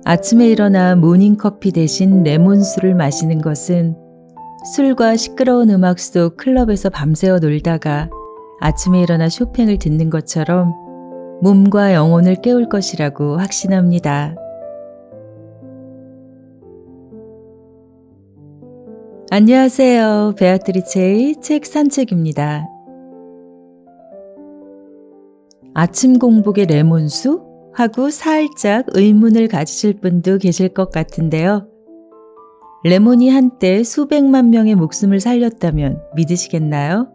아침에 일어나 모닝커피 대신 레몬수를 마시는 것은 술과 시끄러운 음악 속 클럽에서 밤새워 놀다가 아침에 일어나 쇼팽을 듣는 것처럼 몸과 영혼을 깨울 것이라고 확신합니다. 안녕하세요. 베아트리체의 책 산책입니다. 아침 공복에 레몬수? 하고 살짝 의문을 가지실 분도 계실 것 같은데요. 레몬이 한때 수백만 명의 목숨을 살렸다면 믿으시겠나요?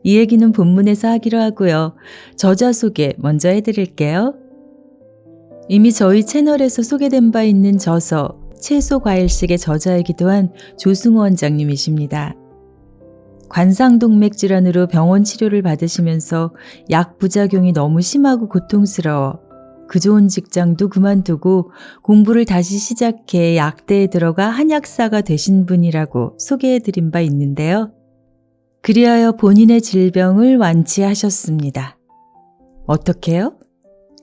이 얘기는 본문에서 하기로 하고요. 저자 소개 먼저 해드릴게요. 이미 저희 채널에서 소개된 바 있는 저서 채소과일식의 저자이기도 한 조승호 원장님이십니다. 관상동맥 질환으로 병원 치료를 받으시면서 약 부작용이 너무 심하고 고통스러워 그 좋은 직장도 그만두고 공부를 다시 시작해 약대에 들어가 한약사가 되신 분이라고 소개해드린 바 있는데요. 그리하여 본인의 질병을 완치하셨습니다. 어떻게요?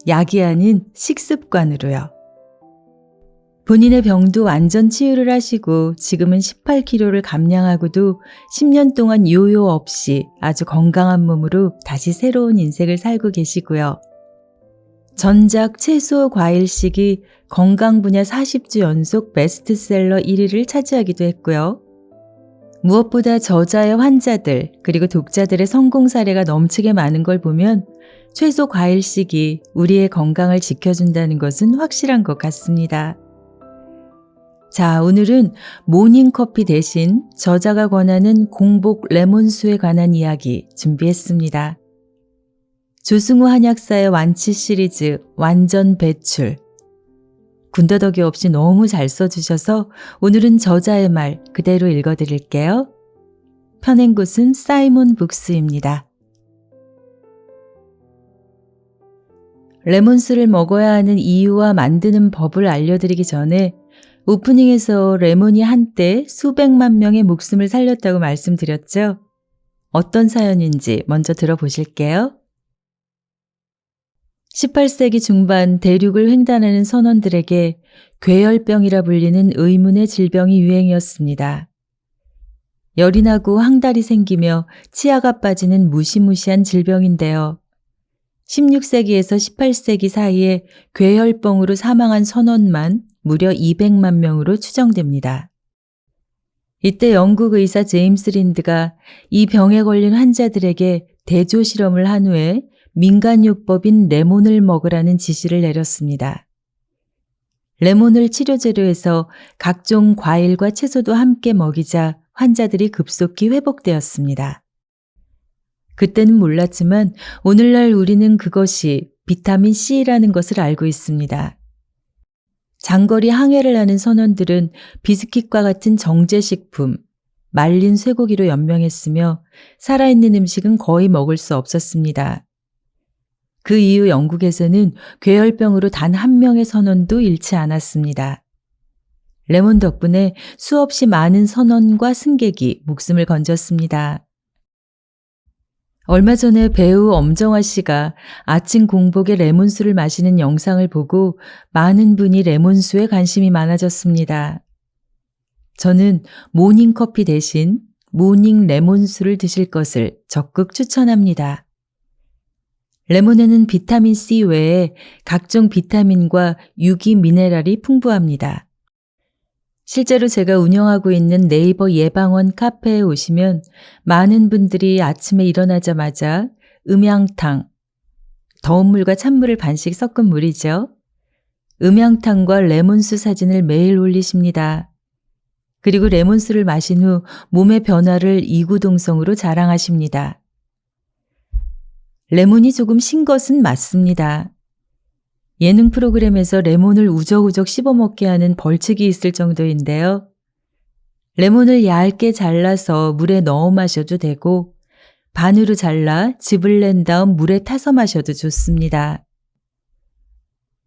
약이 아닌 식습관으로요. 본인의 병도 완전 치유를 하시고 지금은 18kg를 감량하고도 10년 동안 요요 없이 아주 건강한 몸으로 다시 새로운 인생을 살고 계시고요. 전작 채소 과일식이 건강 분야 40주 연속 베스트셀러 1위를 차지하기도 했고요. 무엇보다 저자의 환자들 그리고 독자들의 성공 사례가 넘치게 많은 걸 보면 채소 과일식이 우리의 건강을 지켜준다는 것은 확실한 것 같습니다. 자, 오늘은 모닝커피 대신 저자가 권하는 공복 레몬수에 관한 이야기 준비했습니다. 조승우 한약사의 완치 시리즈 완전 배출. 군더더기 없이 너무 잘 써주셔서 오늘은 저자의 말 그대로 읽어드릴게요. 펴낸 곳은 사이몬 북스입니다. 레몬수를 먹어야 하는 이유와 만드는 법을 알려드리기 전에 오프닝에서 레몬이 한때 수백만 명의 목숨을 살렸다고 말씀드렸죠? 어떤 사연인지 먼저 들어보실게요. 18세기 중반 대륙을 횡단하는 선원들에게 괴열병이라 불리는 의문의 질병이 유행이었습니다. 열이 나고 항달이 생기며 치아가 빠지는 무시무시한 질병인데요. 16세기에서 18세기 사이에 괴열병으로 사망한 선원만 무려 200만 명으로 추정됩니다. 이때 영국 의사 제임스 린드가 이 병에 걸린 환자들에게 대조 실험을 한 후에 민간요법인 레몬을 먹으라는 지시를 내렸습니다. 레몬을 치료제로 해서 각종 과일과 채소도 함께 먹이자 환자들이 급속히 회복되었습니다. 그때는 몰랐지만 오늘날 우리는 그것이 비타민 C라는 것을 알고 있습니다. 장거리 항해를 하는 선원들은 비스킷과 같은 정제식품, 말린 쇠고기로 연명했으며 살아있는 음식은 거의 먹을 수 없었습니다. 그 이후 영국에서는 괴열병으로 단 한 명의 선원도 잃지 않았습니다. 레몬 덕분에 수없이 많은 선원과 승객이 목숨을 건졌습니다. 얼마 전에 배우 엄정화 씨가 아침 공복에 레몬수를 마시는 영상을 보고 많은 분이 레몬수에 관심이 많아졌습니다. 저는 모닝커피 대신 모닝 레몬수를 드실 것을 적극 추천합니다. 레몬에는 비타민 C 외에 각종 비타민과 유기 미네랄이 풍부합니다. 실제로 제가 운영하고 있는 네이버 예방원 카페에 오시면 많은 분들이 아침에 일어나자마자 음양탕, 더운 물과 찬물을 반씩 섞은 물이죠. 음양탕과 레몬수 사진을 매일 올리십니다. 그리고 레몬수를 마신 후 몸의 변화를 이구동성으로 자랑하십니다. 레몬이 조금 신 것은 맞습니다. 예능 프로그램에서 레몬을 우적우적 씹어먹게 하는 벌칙이 있을 정도인데요. 레몬을 얇게 잘라서 물에 넣어 마셔도 되고 반으로 잘라 즙을 낸 다음 물에 타서 마셔도 좋습니다.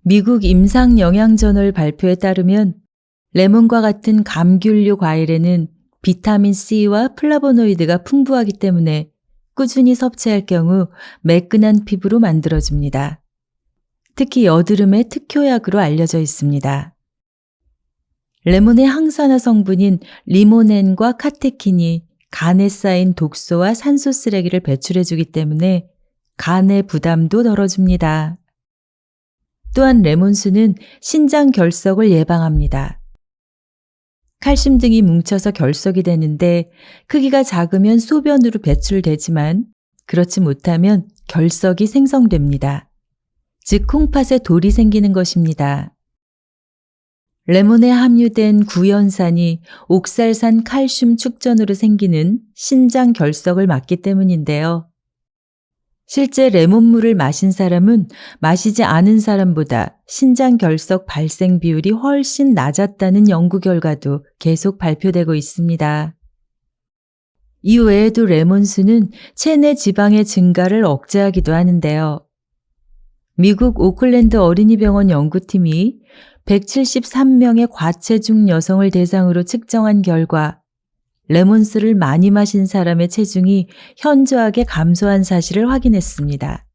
미국 임상영양저널 발표에 따르면 레몬과 같은 감귤류 과일에는 비타민 C와 플라보노이드가 풍부하기 때문에 꾸준히 섭취할 경우 매끈한 피부로 만들어줍니다. 특히 여드름의 특효약으로 알려져 있습니다. 레몬의 항산화 성분인 리모넨과 카테킨이 간에 쌓인 독소와 산소 쓰레기를 배출해주기 때문에 간의 부담도 덜어줍니다. 또한 레몬수는 신장 결석을 예방합니다. 칼슘 등이 뭉쳐서 결석이 되는데 크기가 작으면 소변으로 배출되지만 그렇지 못하면 결석이 생성됩니다. 즉 콩팥에 돌이 생기는 것입니다. 레몬에 함유된 구연산이 옥살산 칼슘 축전으로 생기는 신장 결석을 막기 때문인데요. 실제 레몬물을 마신 사람은 마시지 않은 사람보다 신장 결석 발생 비율이 훨씬 낮았다는 연구 결과도 계속 발표되고 있습니다. 이 외에도 레몬수는 체내 지방의 증가를 억제하기도 하는데요. 미국 오클랜드 어린이병원 연구팀이 173명의 과체중 여성을 대상으로 측정한 결과 레몬수를 많이 마신 사람의 체중이 현저하게 감소한 사실을 확인했습니다.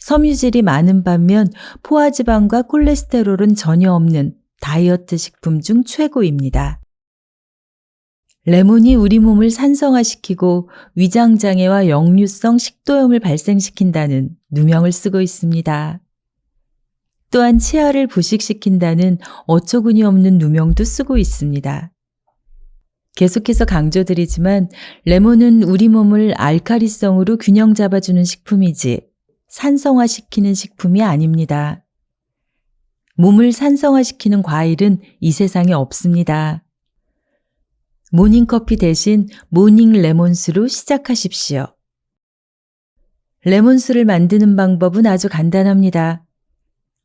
섬유질이 많은 반면 포화지방과 콜레스테롤은 전혀 없는 다이어트 식품 중 최고입니다. 레몬이 우리 몸을 산성화시키고 위장장애와 역류성 식도염을 발생시킨다는 누명을 쓰고 있습니다. 또한 치아를 부식시킨다는 어처구니 없는 누명도 쓰고 있습니다. 계속해서 강조드리지만 레몬은 우리 몸을 알카리성으로 균형 잡아주는 식품이지 산성화시키는 식품이 아닙니다. 몸을 산성화시키는 과일은 이 세상에 없습니다. 모닝커피 대신 모닝 레몬수로 시작하십시오. 레몬수를 만드는 방법은 아주 간단합니다.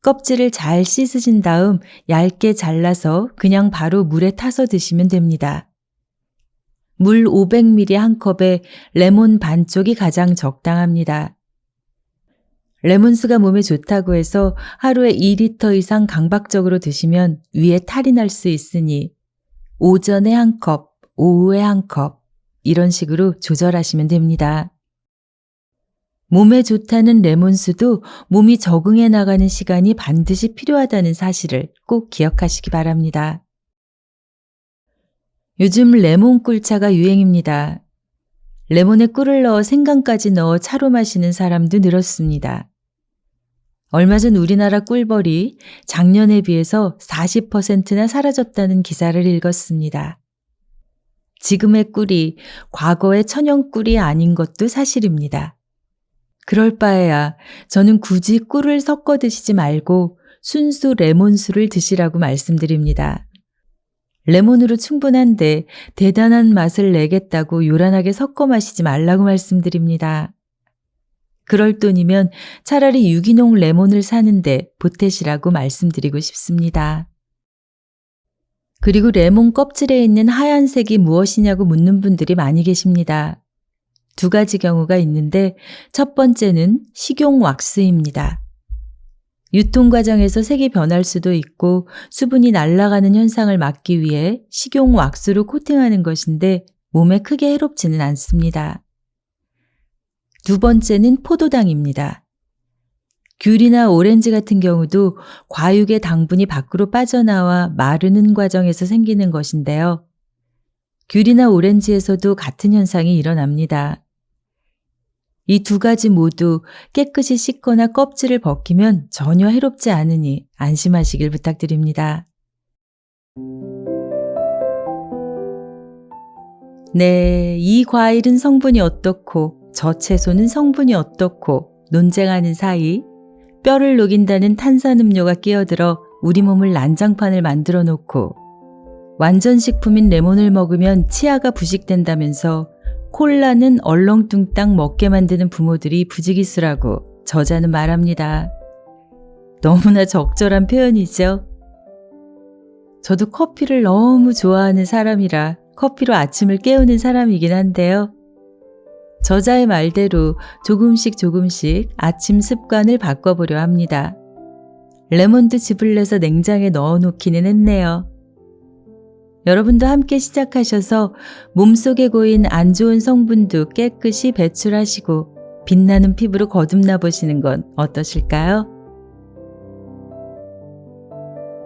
껍질을 잘 씻으신 다음 얇게 잘라서 그냥 바로 물에 타서 드시면 됩니다. 물 500ml 한 컵에 레몬 반쪽이 가장 적당합니다. 레몬수가 몸에 좋다고 해서 하루에 2리터 이상 강박적으로 드시면 위에 탈이 날 수 있으니 오전에 한 컵, 오후에 한 컵 이런 식으로 조절하시면 됩니다. 몸에 좋다는 레몬수도 몸이 적응해 나가는 시간이 반드시 필요하다는 사실을 꼭 기억하시기 바랍니다. 요즘 레몬 꿀차가 유행입니다. 레몬에 꿀을 넣어 생강까지 넣어 차로 마시는 사람도 늘었습니다. 얼마 전 우리나라 꿀벌이 작년에 비해서 40%나 사라졌다는 기사를 읽었습니다. 지금의 꿀이 과거의 천연 꿀이 아닌 것도 사실입니다. 그럴 바에야 저는 굳이 꿀을 섞어 드시지 말고 순수 레몬수를 드시라고 말씀드립니다. 레몬으로 충분한데 대단한 맛을 내겠다고 요란하게 섞어 마시지 말라고 말씀드립니다. 그럴 돈이면 차라리 유기농 레몬을 사는데 보태시라고 말씀드리고 싶습니다. 그리고 레몬 껍질에 있는 하얀색이 무엇이냐고 묻는 분들이 많이 계십니다. 두 가지 경우가 있는데 첫 번째는 식용 왁스입니다. 유통 과정에서 색이 변할 수도 있고 수분이 날아가는 현상을 막기 위해 식용 왁스로 코팅하는 것인데 몸에 크게 해롭지는 않습니다. 두 번째는 포도당입니다. 귤이나 오렌지 같은 경우도 과육의 당분이 밖으로 빠져나와 마르는 과정에서 생기는 것인데요. 귤이나 오렌지에서도 같은 현상이 일어납니다. 이 두 가지 모두 깨끗이 씻거나 껍질을 벗기면 전혀 해롭지 않으니 안심하시길 부탁드립니다. 네, 이 과일은 성분이 어떻고 저 채소는 성분이 어떻고 논쟁하는 사이 뼈를 녹인다는 탄산음료가 끼어들어 우리 몸을 난장판을 만들어 놓고 완전 식품인 레몬을 먹으면 치아가 부식된다면서 콜라는 얼렁뚱땅 먹게 만드는 부모들이 부지기수라고 저자는 말합니다. 너무나 적절한 표현이죠. 저도 커피를 너무 좋아하는 사람이라 커피로 아침을 깨우는 사람이긴 한데요. 저자의 말대로 조금씩 아침 습관을 바꿔보려 합니다. 레몬도 즙을 내서 냉장에 넣어놓기는 했네요. 여러분도 함께 시작하셔서 몸속에 고인 안 좋은 성분도 깨끗이 배출하시고 빛나는 피부로 거듭나 보시는 건 어떠실까요?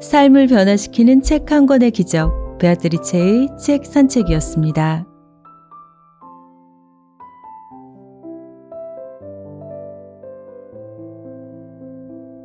삶을 변화시키는 책 한 권의 기적, 베아트리체의 책 산책이었습니다.